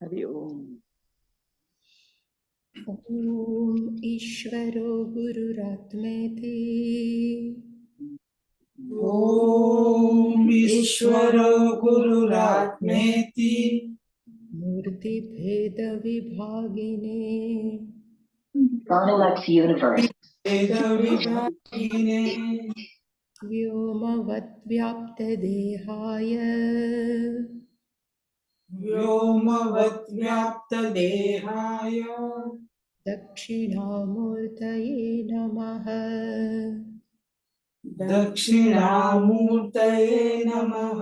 हरि ओम। ॐ ईश्वरो गुरुरात्मेति ॐ ईश्वरो गुरुरात्मेति मूर्तिभेदविभागिने Garlic Universe. वेदविभागिने व्योमवद्व्याप्तदेहाय व्योमवद्व्याप्तदेहाय दक्षिणामूर्तये नमः। दक्षिणामूर्तये नमः।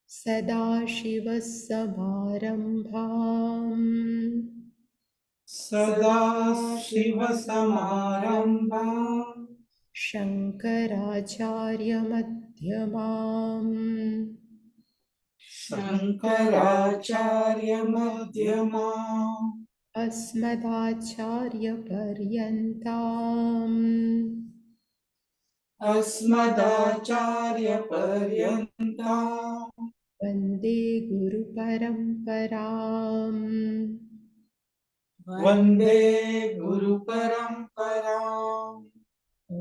सदाशिवसमारम्भाम् सदाशिवसमारम्भाम् शङ्कराचार्यमध्यमाम् शङ्कराचार्यमध्यमाम् अस्मदाचार्यपर्यन्ताम् अस्मदाचार्यपर्यन्ताम् वन्दे गुरुपरम्पराम्। वन्दे गुरुपरम्पराम्। ॐ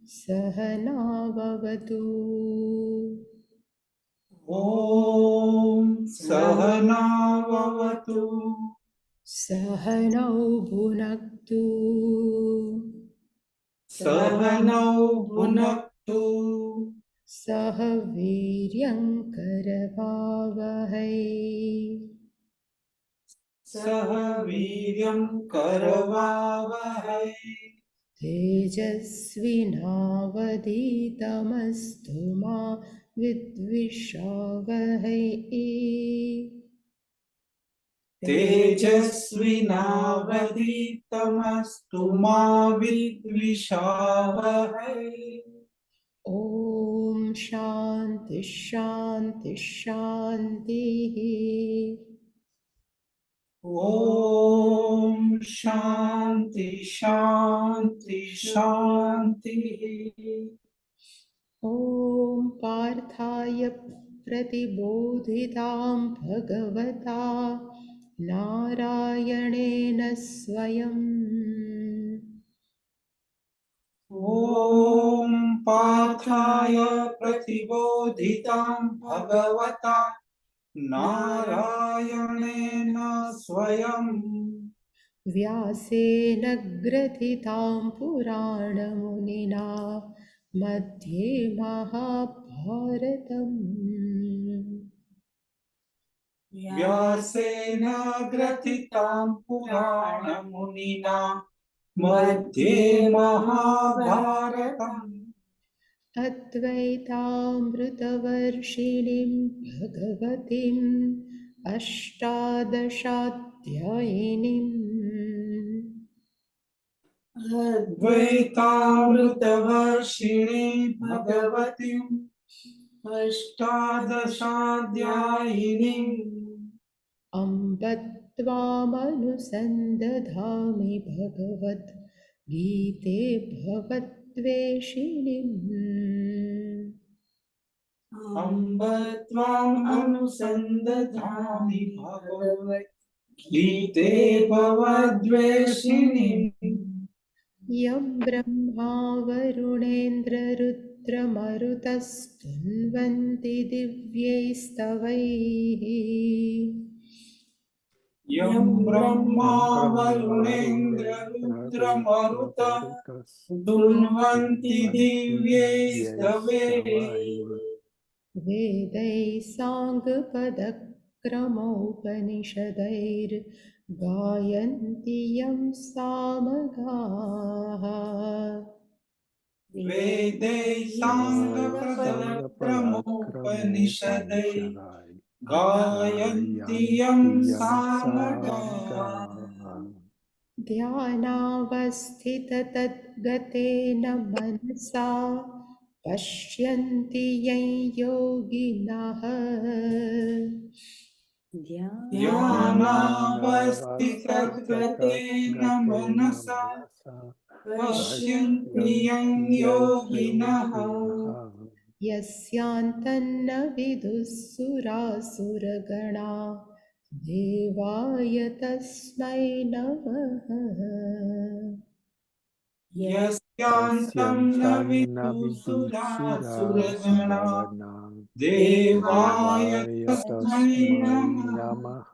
सहनाववतु ॐ सहनाववतु सहनौ भुनक्तु सहनौ भुनक्तु सह वीर्यङ्करवावहै सह वीर्यं करवावहै तेजस्विनावधीतमस्तु मा विद्विषावहै। तेजस्विनावधीतमस्तु मा विद्विषावहै। ॐ शान्ति शान्ति शान्तिः। ॐ शान्ति शान्ति शान्तिः। ॐ पार्थाय प्रतिबोधितां भगवता नारायणेन स्वयम् ॐ पार्थाय प्रतिबोधितां भगवता नारायणेन स्वयं व्यासेन ग्रथितां पुराणमुनिना मध्ये महाभारतम्। व्यासेन ग्रथितां पुराणमुनिना मध्ये महाभारतम्। अद्वैतामृतवर्षिणीं भगवतीम् अष्टादशाध्यायिनीम् अद्वैतामृतवर्षिणी भगवतीम् अष्टादशाध्यायिनीम् अम्ब त्वामनुसन्दधामि भगवद् गीते भवद्वेषिणीम्। अम्ब त्वाम् अनुसन्दधामि भगवद्गीते भवद्वेषिणीम्। यं ब्रह्मा वरुणेन्द्ररुद्रमरुतस्तुन्वन्ति दिव्यैस्तवैः यं ब्रह्मा वरुणेन्द्र रुद्रमरुत स्तुन्वन्ति दिव्यैस्तवैः। वेदैः साङ्गपदक्रमोपनिषदैर्गायन्ति यं सामगाः। वेदैः साङ्गपदक्रमोपनिषदैः गायन्ति यं सामगाः। ध्यानावस्थिततद्गतेन मनसा पश्यन्ति यं योगिनः ध्यानावस्थितगतेन मनसा पश्यन्ति यं योगिनः यस्यान्तन्न विदुः सुरासुरगणा देवाय तस्मै नमः। यस्यान्तं न तस्यन्तं न विदुषुरासुरगणा विदुषुरासुरगणा देवाय देवाय तस्मै तस्मै नमः। नमः।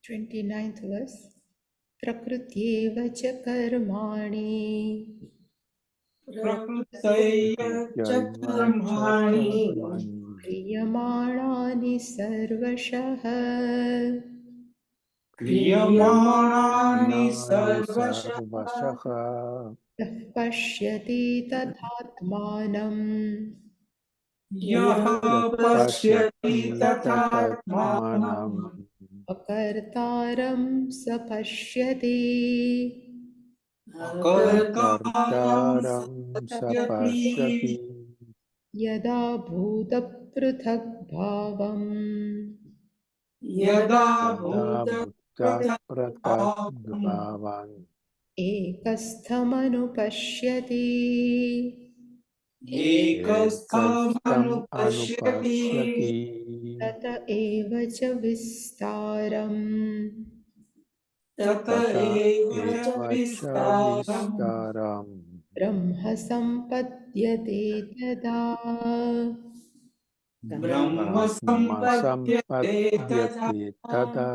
29th verse. प्रकृत्येव च कर्माणि प्रकृतय च प्रकृत्यैव च कर्माणि कर्मणि क्रियमाणानि सर्वशः क्रियमाणानि नानि सर्वशः सर्वशः यः पश्यति तथात्मानम् यः यः पश्यति पश्यति तथात्मानम् तदात्मानम् अकर्तारं स पश्यति अकर्तारं अकर्तारं स सपश्यति पश्यति यदा भूतपृथग्भावम् यदा यदा भूतपृथक्भावम् भूतपृथग्भावान् एकस्थमनुपश्यति एकस्थम् एकस्थमनुपश्यति अनुपश्यति तत एव च विस्तारम् तत तत एव च एव च विस्तारम् विस्तारम् ब्रह्म सम्पद्यते तदा ब्रह्म ब्रह्म सम्पद्यते तथा सम्पद्यते तदा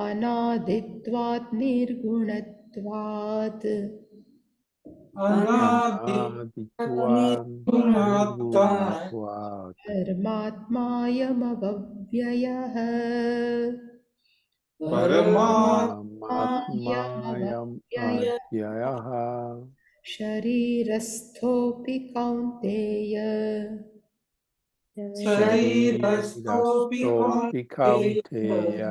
अनादित्वात् निर्गुणत्वात् अनादित्वान् अनादित्वात् निर्गुणत्वात् धर्मात्मायमव्ययः परमात्मायम् मायमव्यय अव्ययः शरीरस्थोऽपि कौन्तेय शरीरस्थोऽपि शरीरस्थोऽपि कौन्तेय कौन्तेय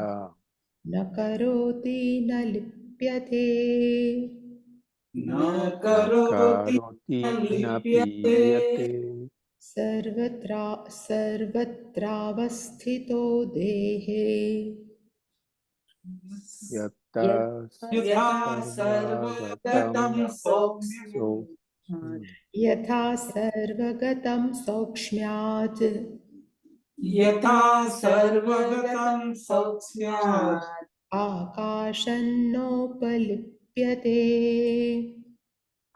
न करोति न लिप्यते न न करोति करोति न न लिप्यते पीयते सर्वत्रावस्थितो देहे यत् यथा सर्वगतं सर्वगतं सौम्यं सो यथा सर्वगतं सौक्ष्म्यात् यथा सर्वगतं सौक्ष्म्यात् आकाशन्नोपलिप्यते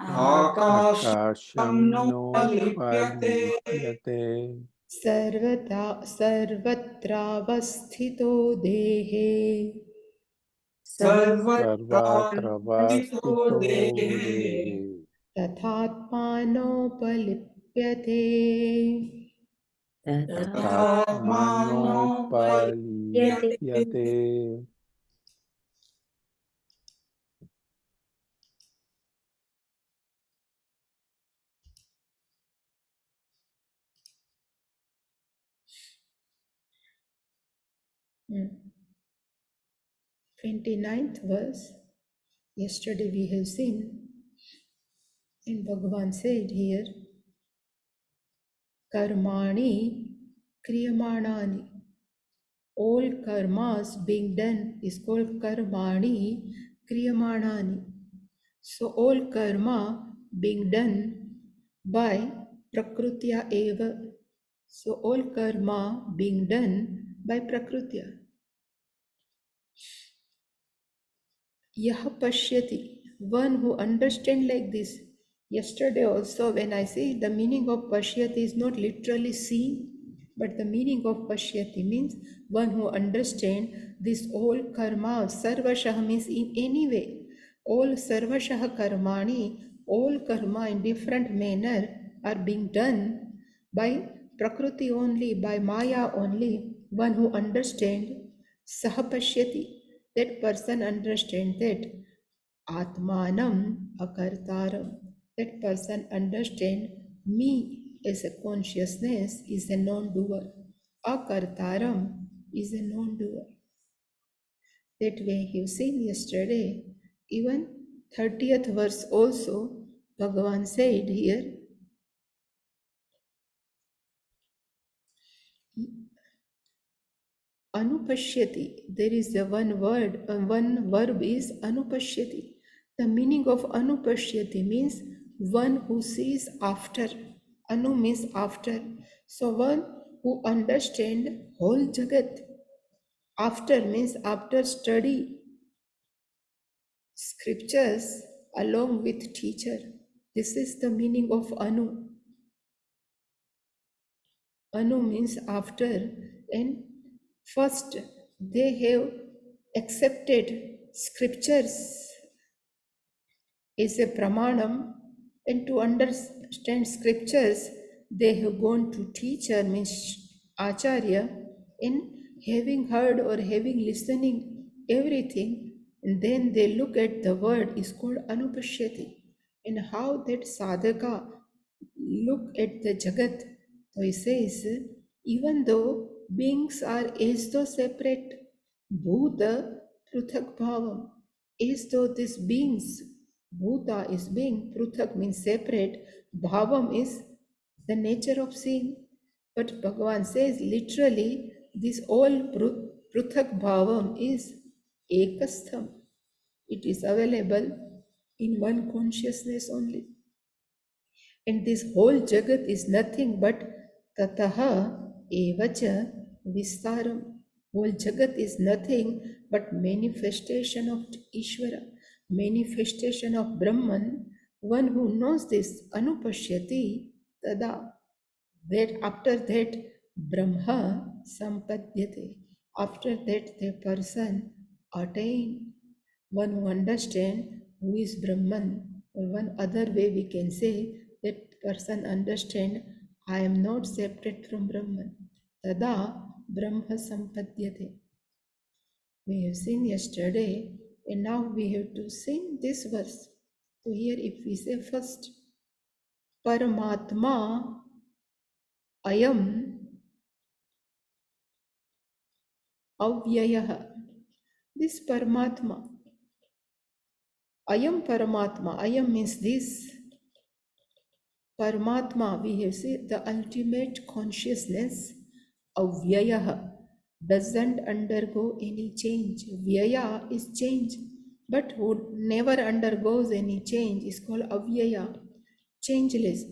आकाशं आकाशं नोपलिप्यते नोपलिप्यते सर्वत्रावस्थितो देहे सर्वत्र सर्वत्रावस्थितो वा देहे देहे तथात्मानोपलिप्यते तथात्मानोपलिप्यते। तथात्मानोपलिप्यते Hmm. 29th verse. Yesterday we have seen, and Bhagavan said here, Karmani Kriyamanani. All karmas being done is called Karmani Kriyamanani. So all karma being done by Prakrutya eva. So all karma being done by Prakrutya. Yah pashyati, one who understands like this. Yesterday also when I say the meaning of pashyati is not literally seen, but the meaning of pashyati means one who understands this all karma, sarvashah means in any way. All sarvashah karmani, all karma in different manner are being done by Prakriti only, by Maya only. One who understands Sahapashyati, that person understands that Atmanam Akartaram, that person understands me as a consciousness is a non-doer. Akartaram is a non-doer. That way you've seen yesterday, even 30th verse also, Bhagavan said here, Anupashyati. There is a one word, one verb is Anupashyati. The meaning of Anupashyati means one who sees after. Anu means after. So one who understand whole Jagat. After means after study scriptures along with teacher. This is the meaning of Anu. Anu means after, and first they have accepted scriptures is a pramanam, and to understand scriptures they have gone to teacher means acharya, and having heard or having listening everything, and then they look at the word is called anupashyati, and how that sadhaka look at the jagat. So he says, even though beings are as though separate, bhuta pruthak bhavam, as though these beings, bhuta is being, pruthak means separate, bhavam is the nature of seeing. But Bhagavan says literally this all pruthak bhavam is ekastham. It is available in one consciousness only. And this whole Jagat is nothing but Tataha Evacha Vistaram. Whole Jagat is nothing but manifestation of Ishvara, manifestation of Brahman. One who knows this, Anupashyati Tada, that after that Brahma Sampadhyate. After that the person attain. One who understands who is Brahman, or one other way we can say that person understand I am not separate from Brahman. Tada Brahma Sampadhyate. We have seen yesterday, and now we have to sing this verse. So here if we say first, Paramatma Ayam Avyayah. This Paramatma, Ayam Paramatma, Ayam means this. Paramatma, we have said the ultimate consciousness of Vyaya doesn't undergo any change. Vyaya is change, but who never undergoes any change is called Avyaya, changeless.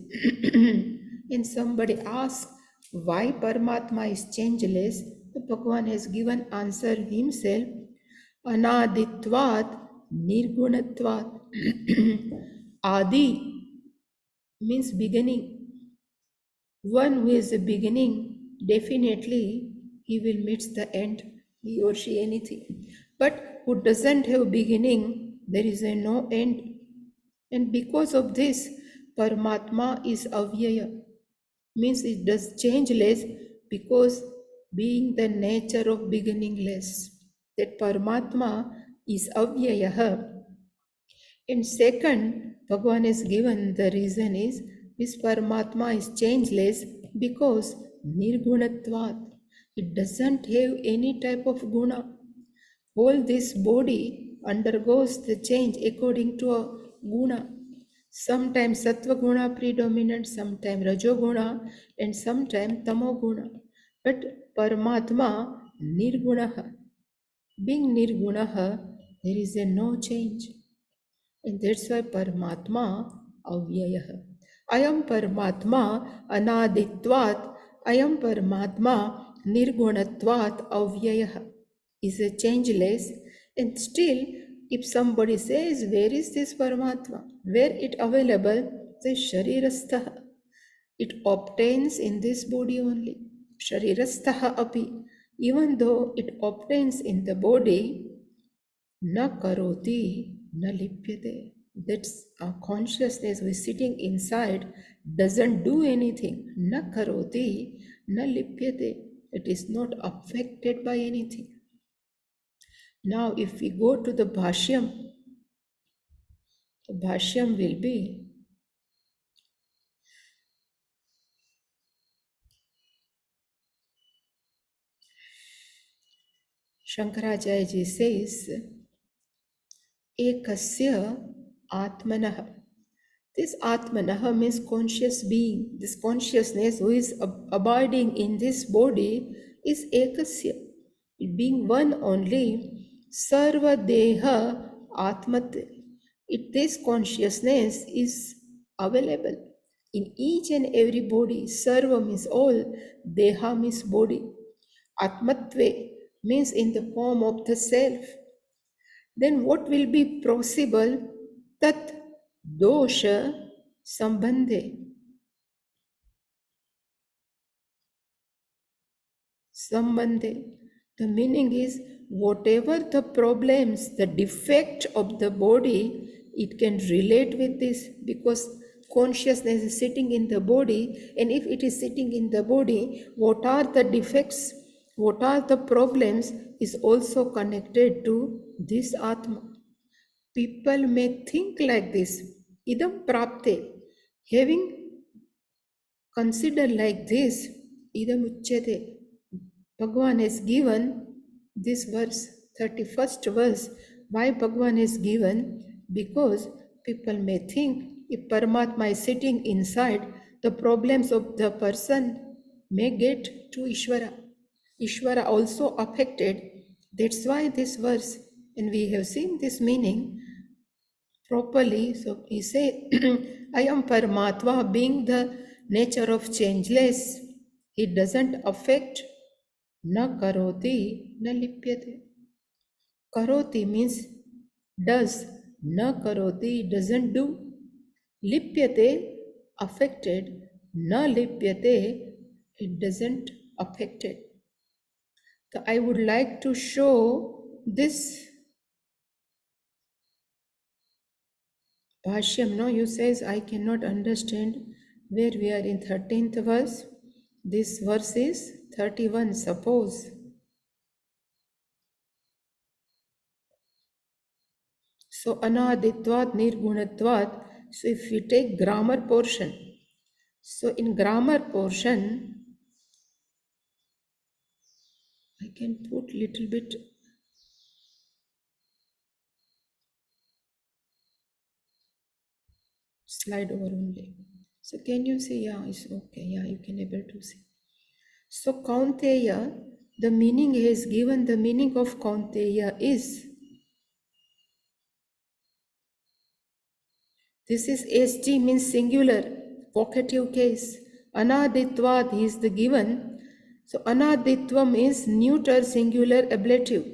And somebody asks why Paramatma is changeless, the Bhagavan has given answer himself. Anaditvat Nirgunatvat. Adi means beginning. One who is a beginning, definitely he will meet the end, he or she anything. But who doesn't have beginning, there is a no end. And because of this, Paramatma is avyaya, means it does changeless, because being the nature of beginningless, that Paramatma is avyaya. And second, Bhagavan has given the reason is this Paramatma is changeless because Nirgunatvat. It doesn't have any type of guna. Whole this body undergoes the change according to a guna. Sometimes Sattva guna predominant, sometimes Rajo guna, and sometimes Tamo guna. But Paramatma Nirgunaha. Being Nirgunaha, there is a no change. And that's why Paramatma Avyayah. Ayam Paramatma Anaditvat, Ayam Paramatma Nirgunatvat Avyayah is a changeless. And still, if somebody says, where is this Paramatma? Where it available? Say Sharirastha. It obtains in this body only. Sharirastha api. Even though it obtains in the body, na karoti, na lipyate. That's our consciousness who is sitting inside doesn't do anything. Na karoti, na lipyate. It is not affected by anything. Now, if we go to the Bhashyam, the Bhashyam will be Shankaracharya ji says, Ekasya Atmanah. This Atmanah means conscious being. This consciousness who is abiding in this body is Ekasya. It being one only, Sarva Deha Atmat. This consciousness is available. In each and every body, sarva means all, deha means body, atmatve means in the form of the self. Then what will be possible? Tat dosha sambandhe. Sambandhe. The meaning is whatever the problems, the defect of the body, it can relate with this because consciousness is sitting in the body, and if it is sitting in the body, what are the defects, what are the problems is also connected to this Atma. People may think like this, idam prapte, having considered like this, idam uchyate. Bhagwan has given this verse, 31st verse. Why Bhagwan is given? Because people may think if Paramatma is sitting inside, the problems of the person may get to Ishvara. Ishvara also affected. That's why this verse, and we have seen this meaning properly. So he say, I am Paramatma, being the nature of changeless. He doesn't affect. Na karoti, na lipyate. Karoti means does. Na karoti doesn't do. Lipyate affected. Na lipyate it doesn't affected. So I would like to show this Bhashyam. No, you says I cannot understand where we are in 13th verse. This verse is 31. Suppose. So anaditvat nirgunatvat. So if we take grammar portion, so in grammar portion, I can put little bit slide over only. So can you see? Yeah, it's okay. Yeah, you can able to see. So Kaunteya, the meaning he has given, the meaning of Kaunteya is, this is SG means singular, vocative case. Anaditvat is the given. So anaditvam is neuter singular ablative.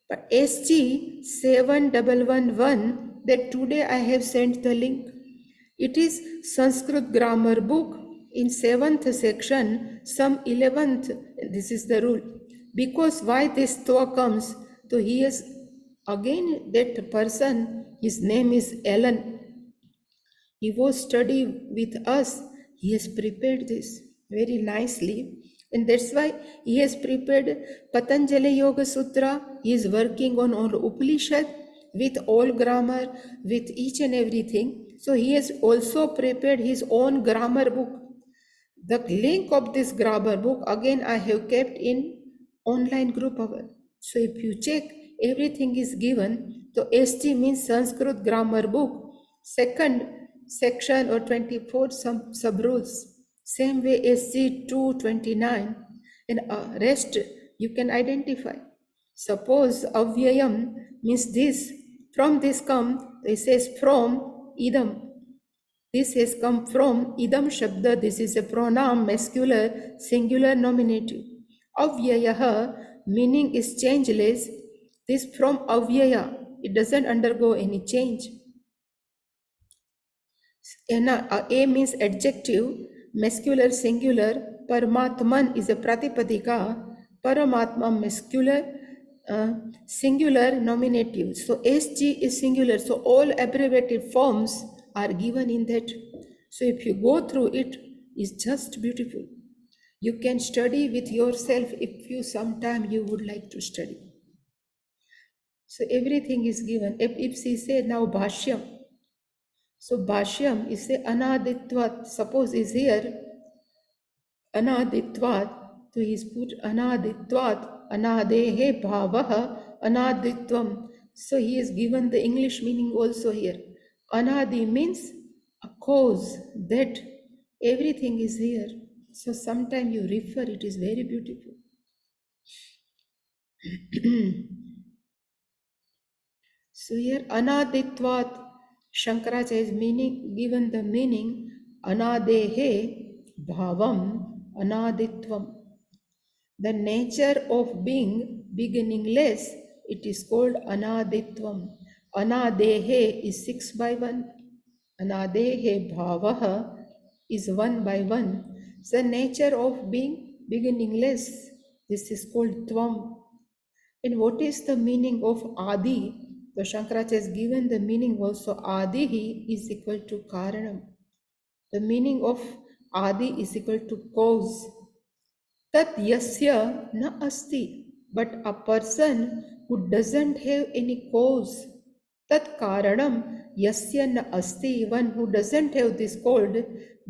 But SG 7111 that today I have sent the link. It is Sanskrit grammar book in 7th section, some 11th. This is the rule. Because why this twa comes? So he is again that person, his name is Alan. He was studying with us. He has prepared this very nicely. And that's why he has prepared Patanjali Yoga Sutra. He is working on all Upanishad with all grammar, with each and everything. So he has also prepared his own grammar book. The link of this grammar book again I have kept in online group hour. So if you check, everything is given. So ST means Sanskrit grammar book. Second section or 24 sub rules. Same way SG 229 and rest you can identify. Suppose avyayam means this. From this come, it says from idam. This has come from idam shabda. This is a pronoun, muscular, singular nominative. Avyayaha, meaning is changeless. This from avyaya. It doesn't undergo any change. A means adjective, muscular, singular. Paramatman is a pratipadika. Paramatma muscular, singular nominative. So SG is singular. So all abbreviated forms are given in that. So if you go through it, it's just beautiful. You can study with yourself if you sometime you would like to study. So everything is given. If she say now Bhashyam, so Bhashyam is a anaditvat. Suppose is here anaditvat. So he is put anaditvat, anadehe bhavaha, anaditvam. So he is given the English meaning also here. Anadi means a cause, that everything is here. So sometime you refer, it is very beautiful. So here anaditvat, Shankaracharya is meaning given the meaning anadehe bhavam anaditvam. The nature of being beginningless, it is called anaditvam. Anadehe is 6 by 1. Anadehe bhavaha is 1 by 1. The nature of being beginningless, this is called tvam. And what is the meaning of adi? So Shankaracharya has given the meaning also. Adihi is equal to karanam. The meaning of adi is equal to cause. Tat yasya na asti. But a person who doesn't have any cause, tat karanam yasya na asti, one who doesn't have this called,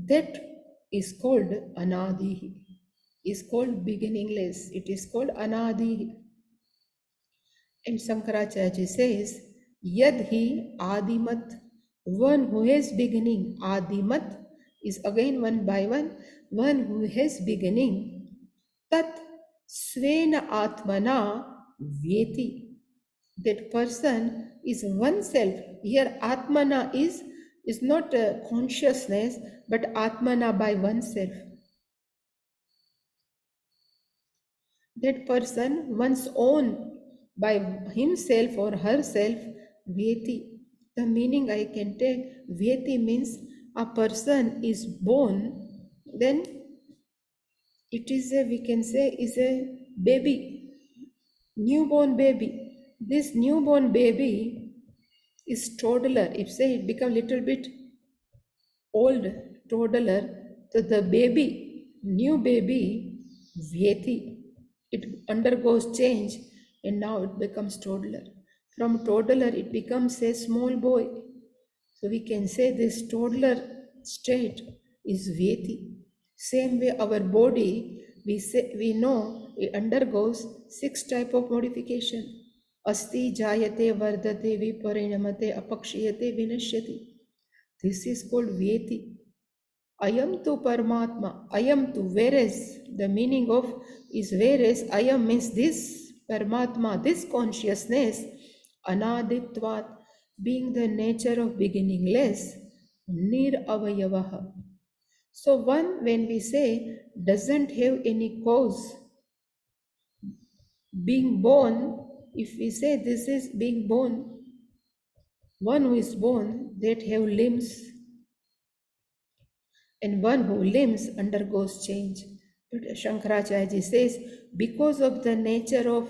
that is called anadihi, is called beginningless. It is called anadihi. And Shankaracharya says, yadhi adimat, one who has beginning. Adimat is again 1 by 1, one who has beginning. Tat svena atmana vyeti. That person is oneself. Here atmana is not a consciousness, but atmana by oneself. That person one's own by himself or herself, vyeti. The meaning I can take, vyeti means a person is born, then it is a, we can say, is a baby, newborn baby. This newborn baby is toddler. If say it become little bit old, toddler, so the baby, new baby, vyeti, it undergoes change and now it becomes toddler. From toddler it becomes a small boy. So we can say this toddler state is vyeti. Same way our body, we know it undergoes 6 type of modification. Asti, jayate, vardate, viparinamate, apakshiyate, vinashyati. This is called vyeti. Ayam tu Paramatma. Ayam tu, whereas, the meaning of is whereas, ayam means this Paramatma, this consciousness, anaditvat, being the nature of beginningless, nir avayavaha. So one, when we say, doesn't have any cause, being born, if we say this is being born, one who is born, that have limbs, and one who limbs undergoes change. But Shankaracharya says, because of the nature of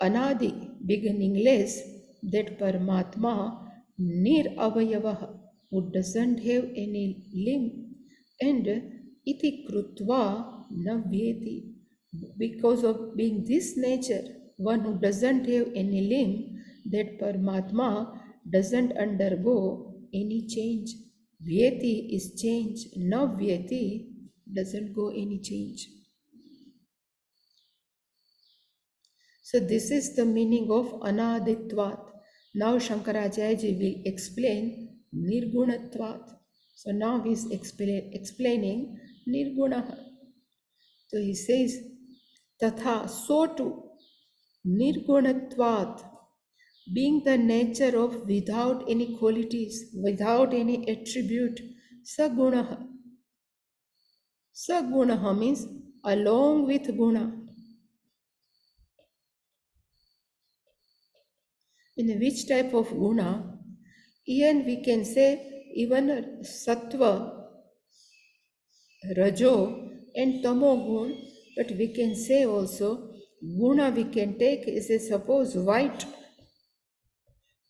anadi, beginningless, that Paramatma, nir avayavaha, who doesn't have any limb, and iti krutva na vyeti, because of being this nature, one who doesn't have any limb, that Paramatma doesn't undergo any change. Vyeti is change, na vyeti doesn't go any change. So this is the meaning of anaditvat. Now Shankaracharya will explain nirgunatvat. So now he is explaining nirgunaha. So he says, tatha, so too, nirgunatvat, being the nature of without any qualities, without any attribute, sagunaha. Sagunaha means along with guna. In which type of guna? Even we can say even sattva, rajo and tamo gun, but we can say also guna we can take is a suppose white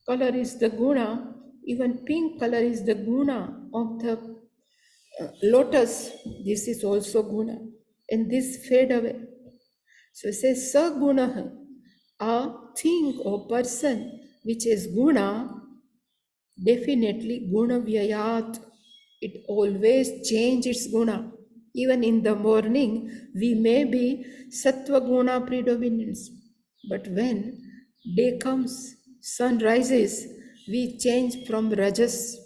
color is the guna, even pink color is the guna of the lotus, this is also guna, and this fade away. So it says saguna, a thing or person which is guna, definitely guna vyayat, it always change its guna. Even in the morning, we may be sattva guna predominance, but when day comes, sun rises, we change from rajas,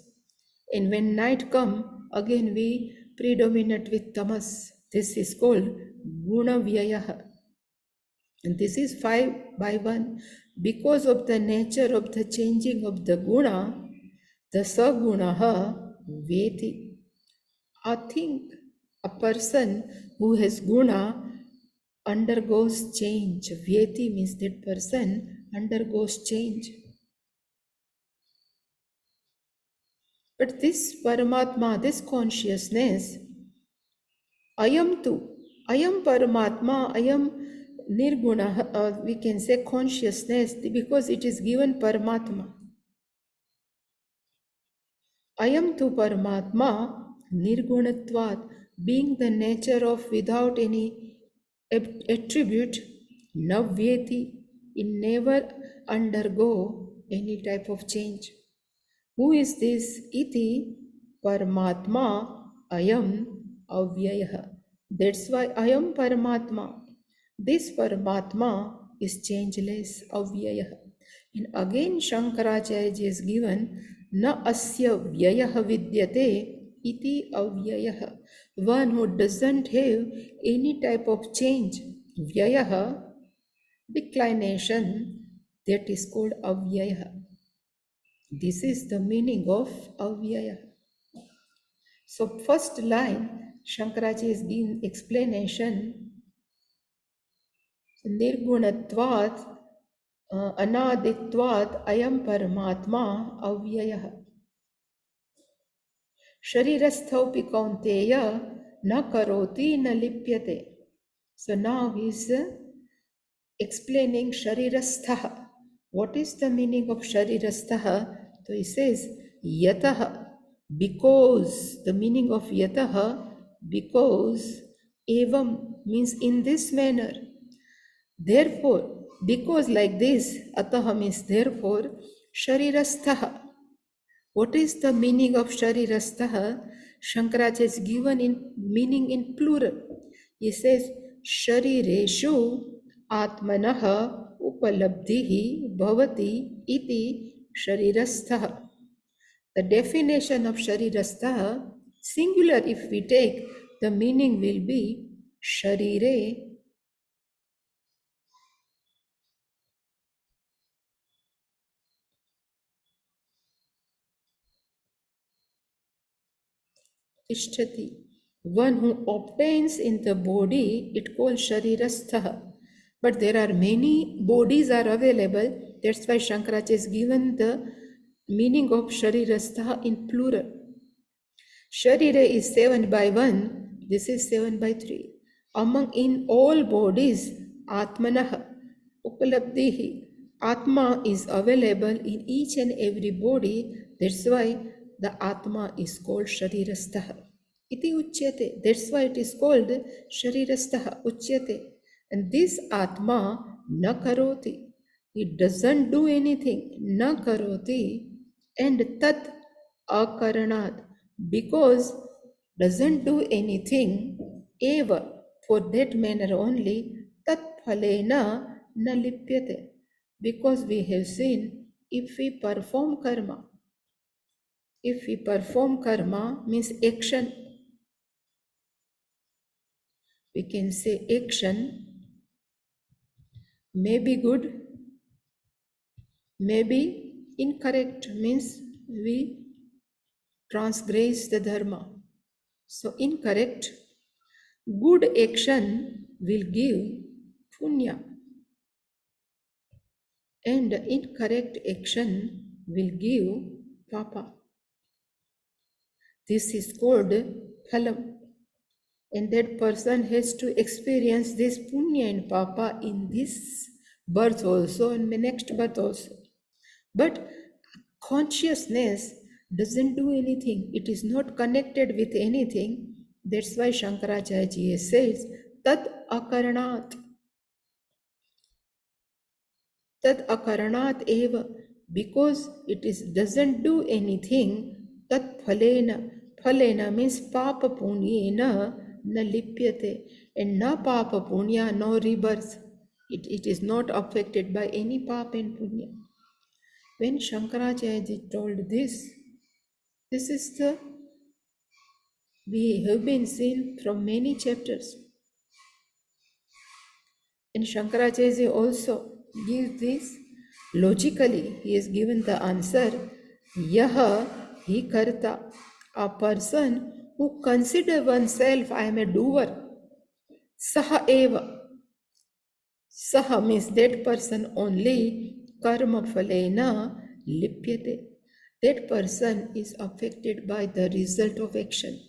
and when night come, again we predominate with tamas. This is called guna vyayaha. And this is 5 by 1. Because of the nature of the changing of the guna, the sagunaha veti. I think a person who has guna undergoes change. Vyeti means that person undergoes change. But this Paramatma, this consciousness, ayam Paramatma, ayam nirguna, we can say consciousness because it is given Paramatma. Ayam tu Paramatma nirgunatvat, being the nature of without any attribute, navyeti, it never undergo any type of change. Who is this? Iti Paramatma Ayam Avyayah. That's why Ayam Paramatma. This Paramatma is changeless, Avyayah. And again Shankaracharya is given Na Asya Vyayah Vidyate Iti Avyayah. One who doesn't have any type of change. Vyayah, declination, that is called Avyayah. This is the meaning of avyaya. So first line, Shankaracharya is giving explanation. Nirgunatvat, anaditvat, ayam paramatma avyaya. Sharirasthaupi kaunteya na karoti na lipyate. So now he is explaining Sharirastha. What is the meaning of Sharirastha? So he says, Yataha, because, the meaning of Yataha, because, Evam means in this manner. Therefore, because like this, Ataha means therefore, Sharirastha. What is the meaning of Sharirastha? Shankaracharya is given in meaning in plural. He says, Sharireshu Atmanaha Upalabdhihi Bhavati Iti Sharirastha. The definition of Sharirastha, singular if we take, the meaning will be Sharire Tishtati. One who obtains in the body, it called Sharirastha. But there are many bodies are available. That's why Shankaracharya is given the meaning of Sharirastha in plural. Sharire is 7 by 1. This is 7 by 3. Among in all bodies, Atmanah, Upalabdhihi. Atma is available in each and every body. That's why the Atma is called Sharirastha. Iti uchyate. That's why it is called Sharirastha uchyate. And this Atma na karoti. It doesn't do anything. Na karoti. And tat akaranat. Because doesn't do anything. Eva. For that manner only. Tat phalena na lipyate. Because we have seen if we perform karma. If we perform karma means action. We can say action may be good, may be incorrect, means we transgress the dharma. So incorrect, good action will give punya and incorrect action will give papa. This is called phalam. And that person has to experience this punya and papa in this birth also and the next birth also. But consciousness doesn't do anything. It is not connected with anything. That's why Shankaracharya says, Tat akaranat. Tat akaranat eva. Because it is doesn't do anything. Tat phalena. Phalena means papa punyena na lipyate. And na papa punya, no rebirth. It is not affected by any papa and punya. When Shankaracharya told this is the, we have been seen from many chapters. And Shankaracharya also gives this logically. He has given the answer, Yaha hi karta, a person who consider oneself, I am a doer, saha eva. Saha means that person only, karma phalena lipyate. That person is affected by the result of action.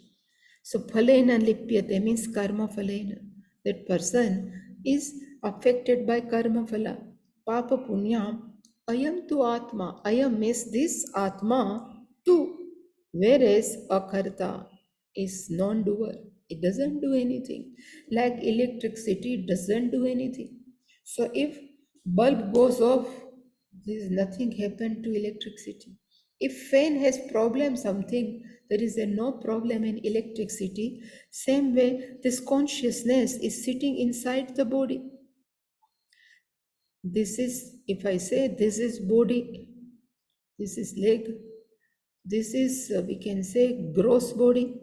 So phalena lipyate means karma phalena. That person is affected by karma phala. Papa punyam. Ayam tu atma. Ayam means this atma tu. Whereas akarta is non-doer. It doesn't do anything. Like electricity, it doesn't do anything. So if bulb goes off, there is nothing happened to electricity. If fan has problem something, there is a no problem in electricity. Same way, this consciousness is sitting inside the body. This is, if I say this is body, this is leg, this is, we can say, gross body.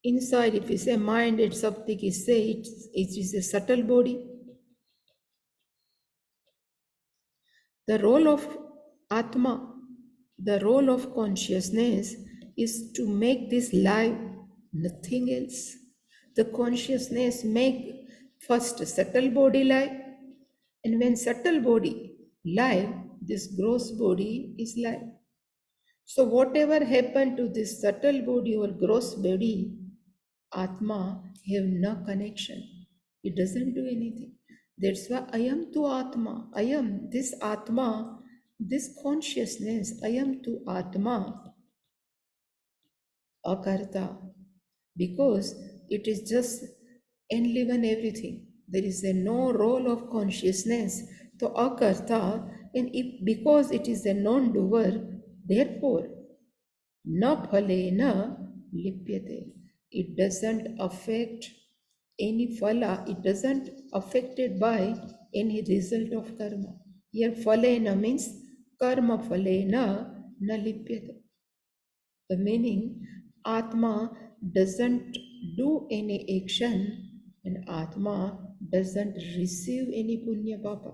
Inside, if we say mind, it's something, we say it is a subtle body. The role of Atma, the role of consciousness is to make this live, nothing else. The consciousness make first subtle body live, and when subtle body live, this gross body is live. So whatever happened to this subtle body or gross body, Atma have no connection. It doesn't do anything. That's why Ayam tu Atma. Ayam, this Atma, this consciousness, Ayam tu Atma, Akarta. Because it is just enliven everything. There is a no role of consciousness to Akarta, and if because it is a non-doer, therefore na phalena lipyate. It doesn't affect any phala, it doesn't affected by any result of karma. Here phalena means karma phalena na lipyate. The meaning Atma doesn't do any action and Atma doesn't receive any punya papa.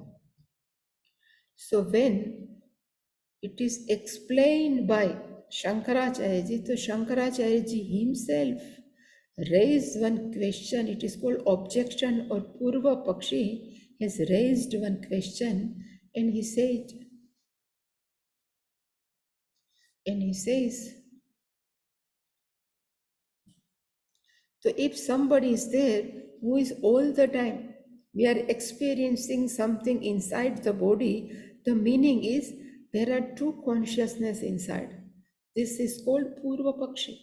So when it is explained by Shankaracharya ji, so Shankaracharya ji himself raised one question. It is called objection, or Purva Pakshi has raised one question, and he says, so if somebody is there who is all the time, we are experiencing something inside the body, the meaning is there are two consciousness inside. This is called Purva Pakshi.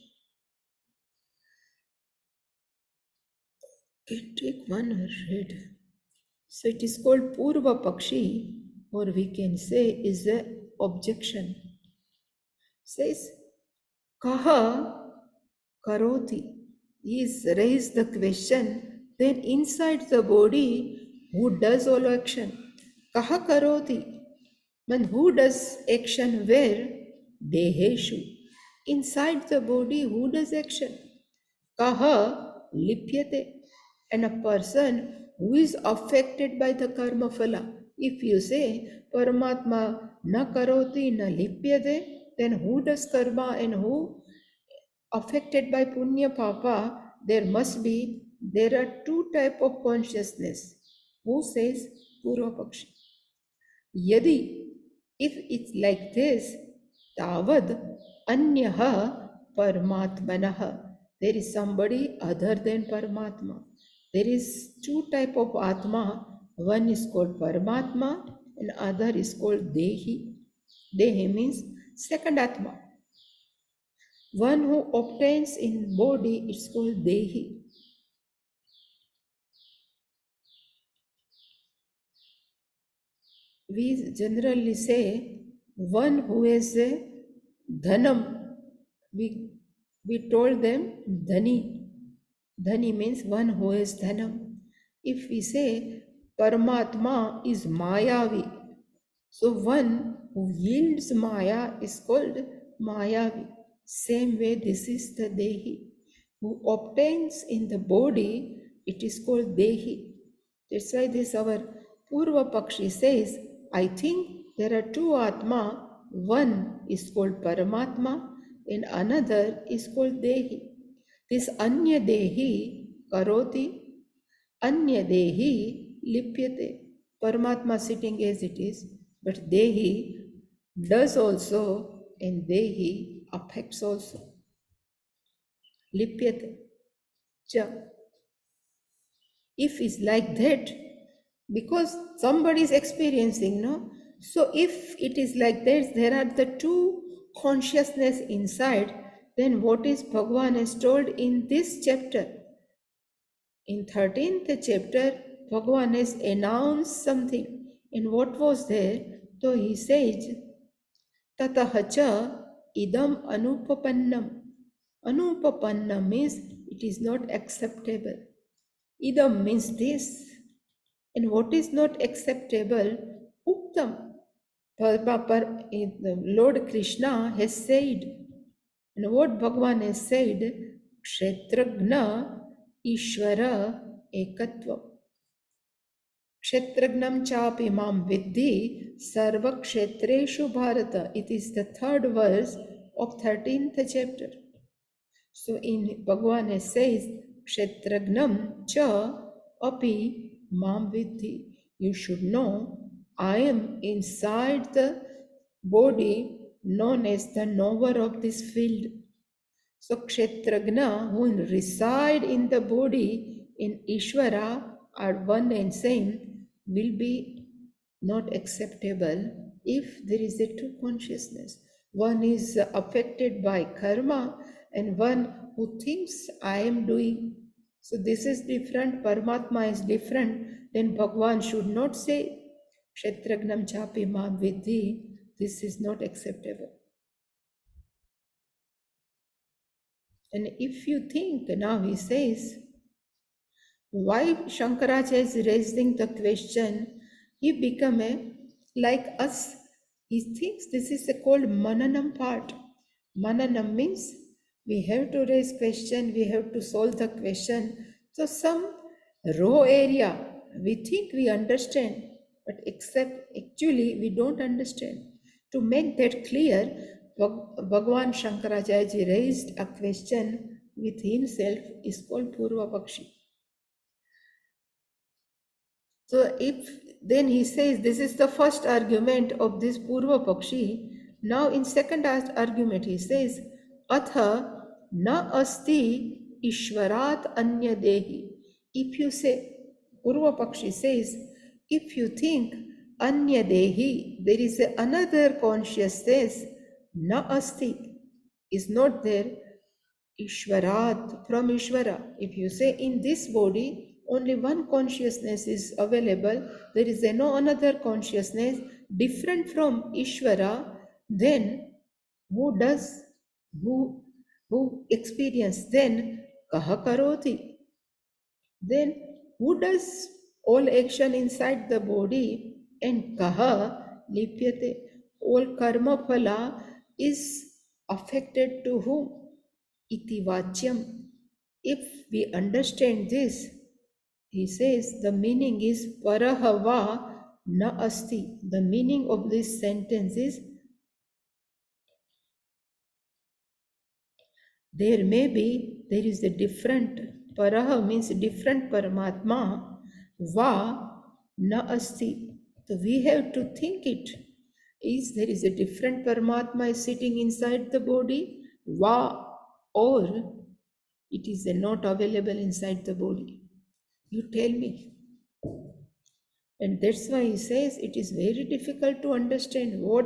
Can take one read. So it is called Purva Pakshi, or we can say is a objection. Says, Kaha Karoti. He is raised the question, then inside the body, who does all action? Kaha Karoti. When who does action where? Deheshu. Inside the body, who does action? Kaha lipyate. And a person who is affected by the karma phala. If you say Paramatma na karoti na lipyate, then who does karma and who affected by punya papa? There are two type of consciousness. Who says Purva Pakshi? Yadi, if it's like this, tavad anyaha paramatmanaha. There is somebody other than Paramatma. There is two type of Atma. One is called Paramatma and other is called Dehi. Dehi means second Atma. One who obtains in body is called Dehi. We generally say one who has a dhanam, we told them dhani. Dhani means one who has dhanam. If we say Paramatma is Mayavi, so one who yields Maya is called Mayavi. Same way this is the Dehi. Who obtains in the body, it is called Dehi. That's why this our Purva Pakshi says, I think there are two Atma. One is called Paramatma and another is called Dehi. This Anya Dehi Karoti, Anya Dehi Lipyate. Paramatma sitting as it is, but Dehi does also and Dehi affects also. Lipyate. Cha. If it's like that, because somebody is experiencing, no? So if it is like that, there are the two consciousness inside, then what is Bhagavan has told in this chapter? In 13th chapter, Bhagavan has announced something. And what was there? So he says, Tatahacha idam anupapannam. Anupapannam means it is not acceptable. Idam means this. And what is not acceptable? Uktam. Lord Krishna has said. And what Bhagavan has said? Kshetragna Ishvara Ekatvam. Kshetragnam chapi mam vidhi sarva kshetreshu bharata. It is the third verse of 13th chapter. So in Bhagavan says, Kshetragnam cha api mam vidhi. You should know, I am inside the body known as the knower of this field. So Kshetragna, who reside in the body in Ishvara are one and same, will be not acceptable if there is a two consciousness. One is affected by karma and one who thinks I am doing. So this is different, Paramatma is different, then Bhagavan should not say Kshetragnam chapi mam vidhi. This is not acceptable. And if you think, now he says, why Shankaracharya is raising the question, he become like us. He thinks this is called Mananam part. Mananam means we have to raise question, we have to solve the question. So some raw area, we think we understand, but except actually we don't understand. To make that clear, Bhagavan Shankaracharya raised a question with himself, is called Purva Pakshi. So if then he says this is the first argument of this Purva Pakshi. Now in second argument he says, Atha na asti Ishwarat anya dehi. If you say, Purva Pakshi says, if you think anya dehi, there is another consciousness, na asti, is not there, Ishwarat, from Ishvara. If you say in this body, only one consciousness is available, there is no another consciousness different from Ishvara, then who does, who experience, then kaha karoti. Then who does all action inside the body, and kaha lipyate, all karma phala is affected to whom? Iti vachyam. If we understand this, he says the meaning is parahava na asti. The meaning of this sentence is there is a different, paraha means different Paramatma, va na asti. So we have to think it. Is there is a different Paramatma is sitting inside the body, va, or it is not available inside the body. You tell me. And that's why he says it is very difficult to understand what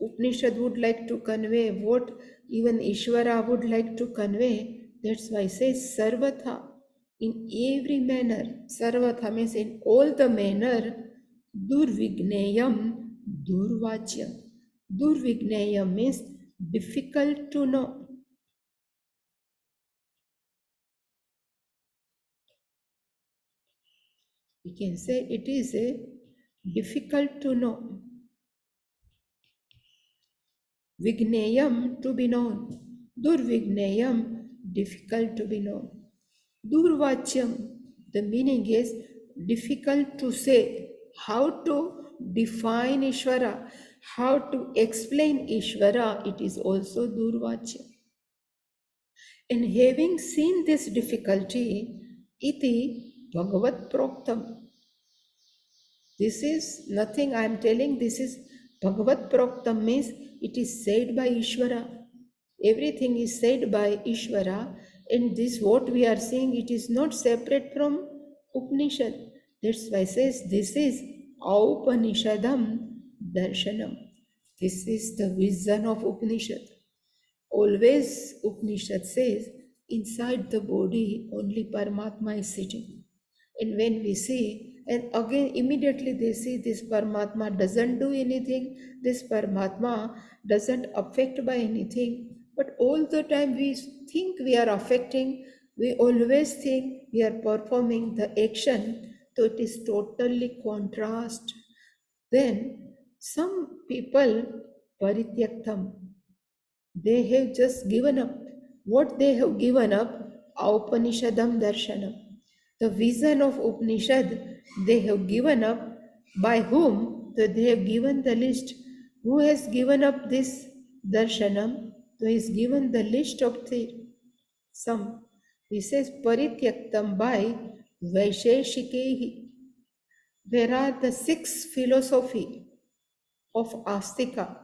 Upanishad would like to convey, what even Ishvara would like to convey. That's why he says Sarvatha, in every manner. Sarvatha means in all the manner. Durvigneyam, Durvachyam. Durvigneyam means difficult to know. We can say it is difficult to know. Vigneyam, to be known. Durvigneyam, difficult to be known. Durvachyam, the meaning is difficult to say. How to define Ishvara? How to explain Ishvara, it is also Durvachya. And having seen this difficulty, iti Bhagavat Proktam. This is nothing I am telling, this is Bhagavat Proktam means it is said by Ishvara. Everything is said by Ishvara, and this what we are saying, it is not separate from Upanishad. That's why it says this is Aupanishadam Darshanam. This is the vision of Upanishad. Always Upanishad says inside the body only Paramatma is sitting. And when we see, and again immediately they see this Paramatma doesn't do anything, this Paramatma doesn't affect by anything. But all the time we think we are affecting, we always think we are performing the action, so it is totally contrast. Then some people parityaktam, they have just given up. What they have given up? Upanishadam darshanam. The vision of Upanishad they have given up. By whom? So they have given the list. Who has given up this darshanam? So he is given the list of some. He says parityaktam by Vaisheshikehi. There are the 6 philosophy of Astika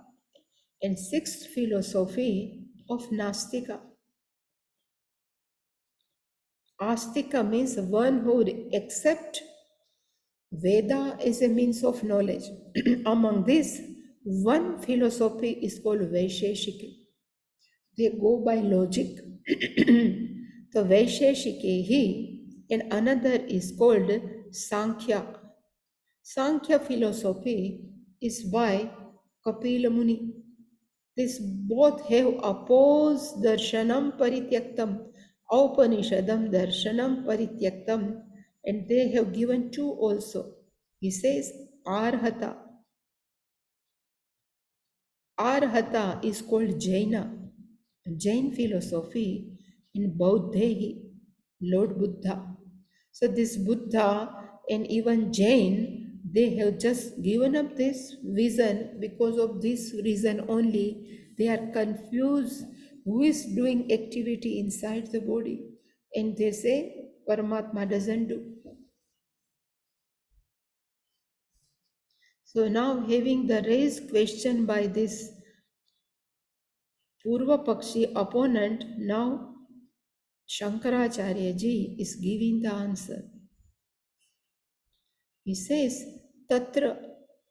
and 6th philosophy of Nastika. Astika means one who accepts Veda as a means of knowledge. Among this, one philosophy is called Vaisheshika. They go by logic. The Vaisheshikehi, and another is called Sankhya. Sankhya philosophy is by Kapila Muni. These both have opposed darshanam parityaktam, Upanishadam darshanam parityaktam, and they have given 2 also. He says arhata. Arhata is called Jaina, Jain philosophy in Bauddhehi, Lord Buddha. So this Buddha and even Jain, they have just given up this vision. Because of this reason only, they are confused who is doing activity inside the body. And they say Paramatma doesn't do. So now having the raised question by this Purva Pakshi opponent, now Shankaracharya ji is giving the answer. He says, Tatra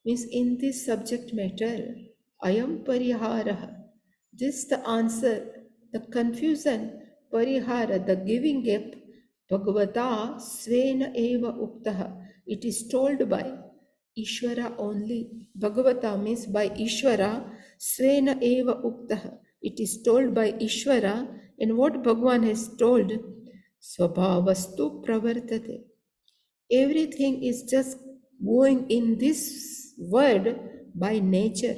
means in this subject matter, Ayam Parihara. This the answer, the confusion, Parihara, the giving gap, Bhagavata Svena Eva Uktaha. It is told by Ishvara only. Bhagavata means by Ishvara, Svena Eva Uktaha. It is told by Ishvara, and what Bhagavan has told, Swabhavastu Pravartate. Everything is just going in this world by nature.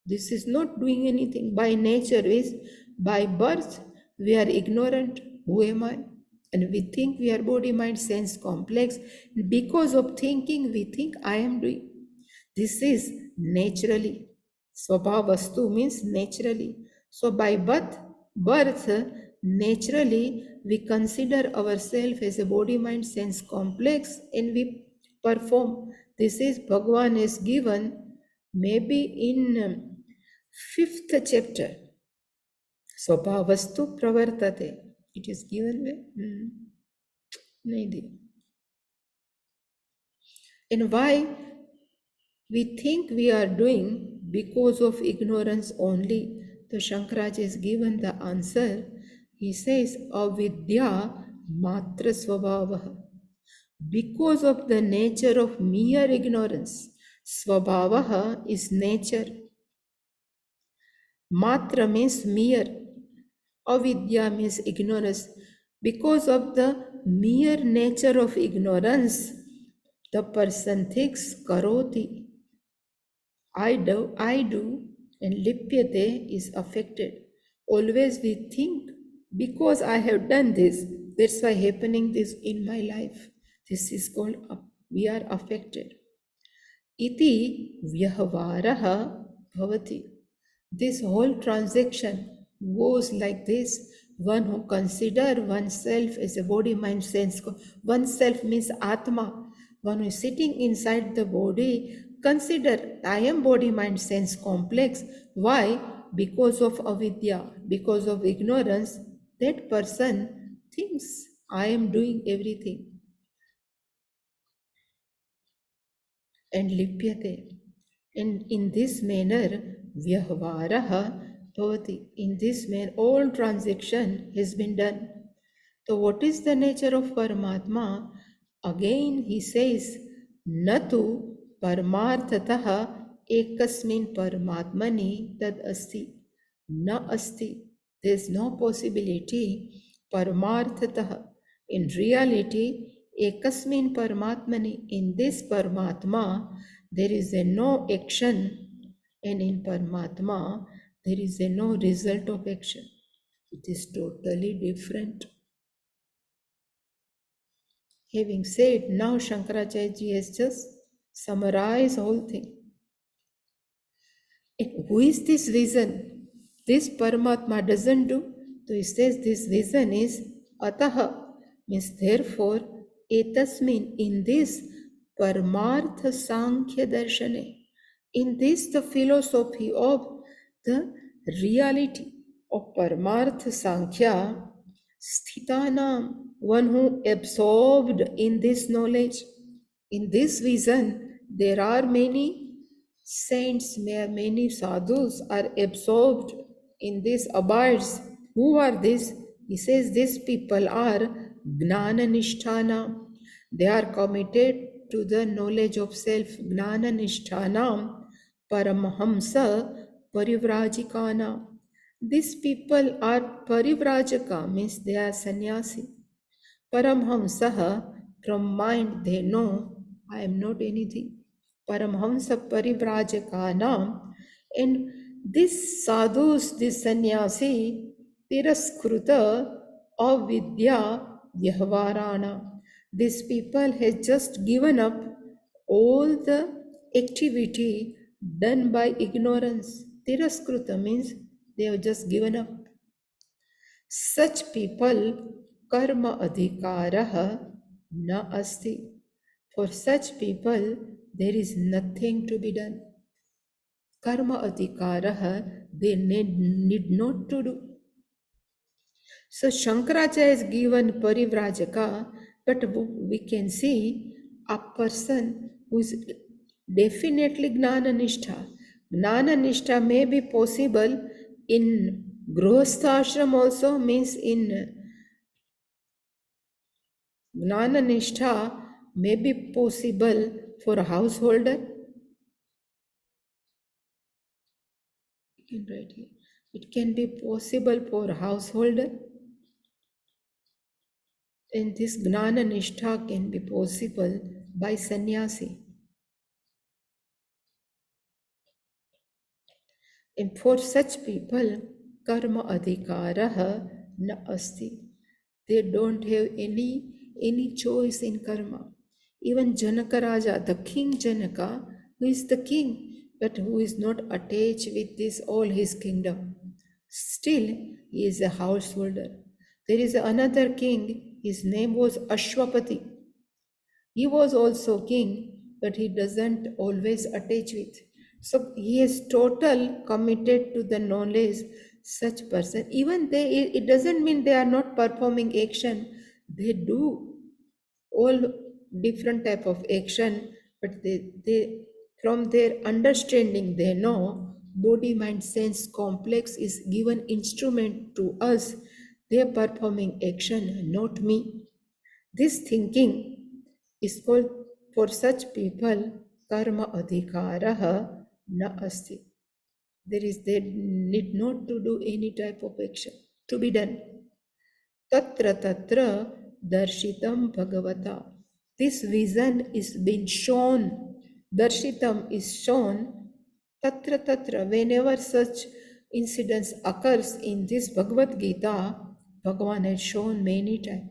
This is not doing anything. By nature is by birth we are ignorant. Who am I? And we think we are body, mind, sense complex. Because of thinking, we think I am doing. This is naturally. Swabhavastu means naturally. So by birth, naturally we consider ourselves as a body, mind, sense complex and we perform. This is Bhagavan has given maybe in 5th chapter. Swabhavastu pravartate. It is given where? Nahi diya. And why we think we are doing because of ignorance only. The Shankaracharya is given the answer. He says, avidya matra svabhavaha. Because of the nature of mere ignorance, svabhavaha is nature. Matra means mere. Avidya means ignorance. Because of the mere nature of ignorance, the person thinks karoti. I do, and lipyate is affected. Always we think, because I have done this, that's why happening this in my life. This is called, we are affected. iti vyavaraha bhavati. This whole transaction goes like this. One who consider oneself as a body, mind, sense, oneself means Atma. One who is sitting inside the body, consider I am body, mind, sense complex. Why? Because of avidya, because of ignorance, that person thinks I am doing everything. And lipyate. And in this manner, vyavaraha bhavati. In this manner, all transaction has been done. So what is the nature of Paramatma? Again he says, Natu paramarthataha ekasmin paramatmani tad asti. Na asti. There is no possibility paramarthataha. In reality, ekasmin paramatmani, in this Paramatma, there is a no action, and in Paramatma, there is a no result of action. It is totally different. Having said, now Shankaracharya ji has just summarized whole thing. And who is this vision? This Paramatma doesn't do. So he says this vision is ataha, means therefore, etasmin, in this Paramartha Sankhya Darshane, in this the philosophy of the reality of Paramartha Sankhya, Sthitanam, one who absorbed in this knowledge, in this vision, there are many saints, many sadhus are absorbed in this abides. Who are these? He says these people are Gnana Nishtana. They are committed to the knowledge of self. Gnana Nishtana Paramahamsa Parivrajikana. These people are Parivrajaka, means they are sannyasi. Paramhamsaha, from mind they know I am not anything. Paramhamsa Parivrajaka, and this sadhus, this sannyasi, tiraskruta avidya vyahvarana. These people has just given up all the activity done by ignorance. Tiraskruta means they have just given up. Such people karma adhikaraha na asti. For such people, there is nothing to be done. Karma adhikaraha, they need not to do. So Shankaracharya is given parivrajaka, but we can see a person who is definitely gnana nishtha. Gnana nishtha may be possible in grihastha also, means in gnana nishtha may be possible for a householder. You can write here. It can be possible for a householder. And this gnana nishtha can be possible by sannyasi. And for such people, karma adhikaraha na asti. They don't have any choice in karma. Even Janaka Raja, the King Janaka, who is the king, but who is not attached with this all his kingdom. Still, he is a householder. There is another king, his name was Ashwapati. He was also king, but he doesn't always attach with. So he is total committed to the knowledge. Such person, even they, it doesn't mean they are not performing action. They do all different type of action, but they from their understanding they know body mind sense complex is given instrument to us. They are performing action, not me. This thinking is called, for such people, karma adhikaraha na asti. They need not to do any type of action to be done. Tatra tatra darshitam bhagavata. This vision is being shown. Darshitam is shown. Tatra tatra, whenever such incidents occurs in this Bhagavad Gita, Bhagavan has shown many times.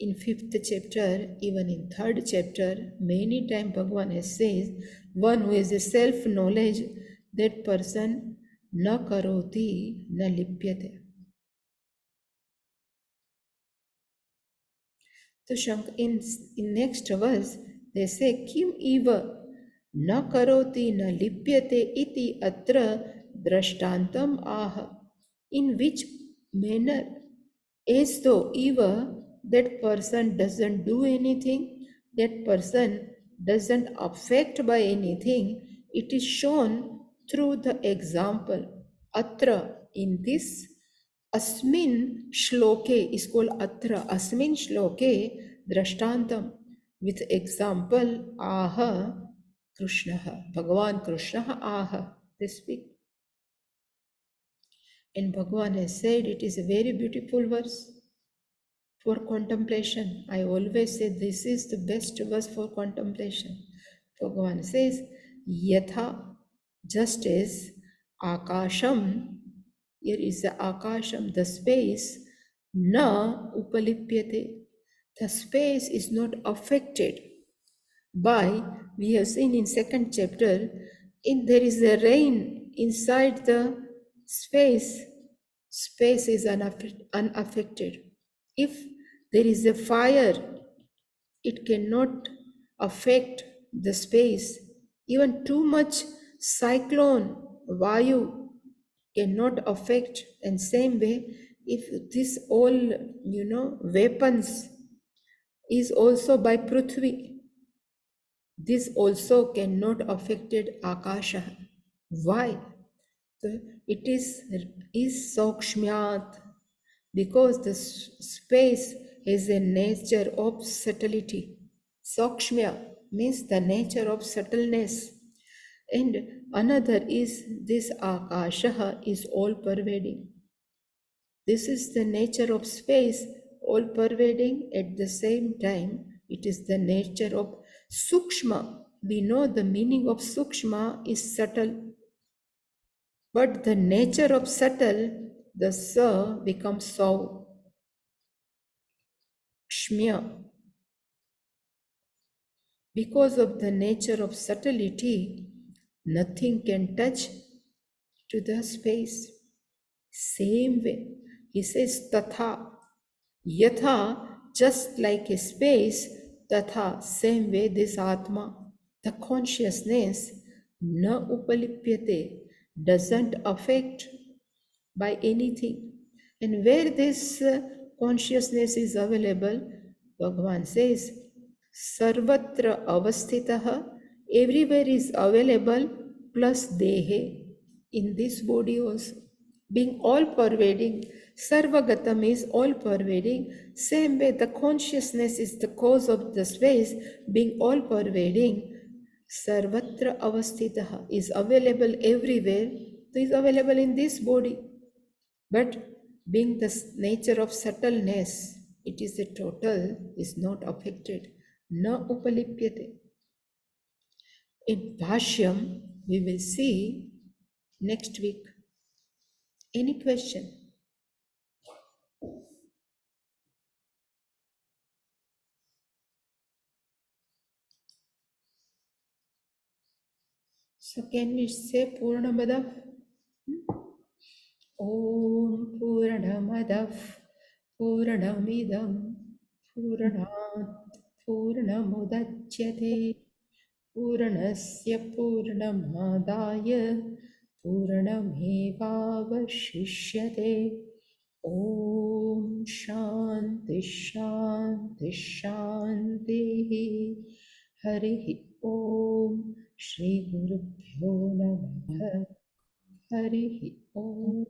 In 5th chapter, even in 3rd chapter, many times Bhagavan has says, one who is a self-knowledge, that person na karoti na lipyate. So in next verse, they say, Kim eva na karoti na lipyate iti atra drashtantam aha. In which manner, as though eva that person doesn't do anything, that person doesn't affect by anything, it is shown through the example. Atra, in this Asmin shloke is called Atra. Asmin shloke drashtantam, with example aha Krishna, Bhagavan Krishna aha. They speak. And Bhagavan has said it is a very beautiful verse for contemplation. I always say this is the best verse for contemplation. Bhagavan says, Yatha, just as Akasham, here is the Akasham, the space, na upalipyate. The space is not affected by, we have seen in 2nd chapter, there is a rain inside the space, space is unaffected. If there is a fire, it cannot affect the space. Even too much cyclone, Vayu, cannot affect. And same way, if this all, weapons is also by Prithvi, this also cannot affected Akasha. Why? So it is Sokshmyat, because the space has a nature of subtlety. Sokshmya means the nature of subtleness. And another is this Akasha is all pervading. This is the nature of space, all pervading. At the same time, it is the nature of Sukshma. We know the meaning of Sukshma is subtle. But the nature of subtle, the Sa becomes Sau. Kshmya. Because of the nature of subtlety, nothing can touch to the space. Same way, he says Tatha. Yatha, just like a space, Tatha, same way this Atma, the consciousness, na upalipyate, doesn't affect by anything. And where this consciousness is available, Bhagavan says, Sarvatra avasthitaha, everywhere is available, plus dehe, in this body also. Being all pervading, Sarvagatam is all pervading. Same way, the consciousness is the cause of the space, being all pervading. Sarvatra avasthitaha is available everywhere, so is available in this body. But being the nature of subtleness, it is a total, is not affected. Na upalipyate. In Bhashyam, we will see next week. Any question? So can we say Purnamadav? Om Purnamadav Purnamidam Purnat Purnamudachyate Purnasya Purnamadaya Purnamevavashishyate. Om Shanti Shanti Shanti. Hari Om Shri Guru Bhyo Namaha. Hari Om.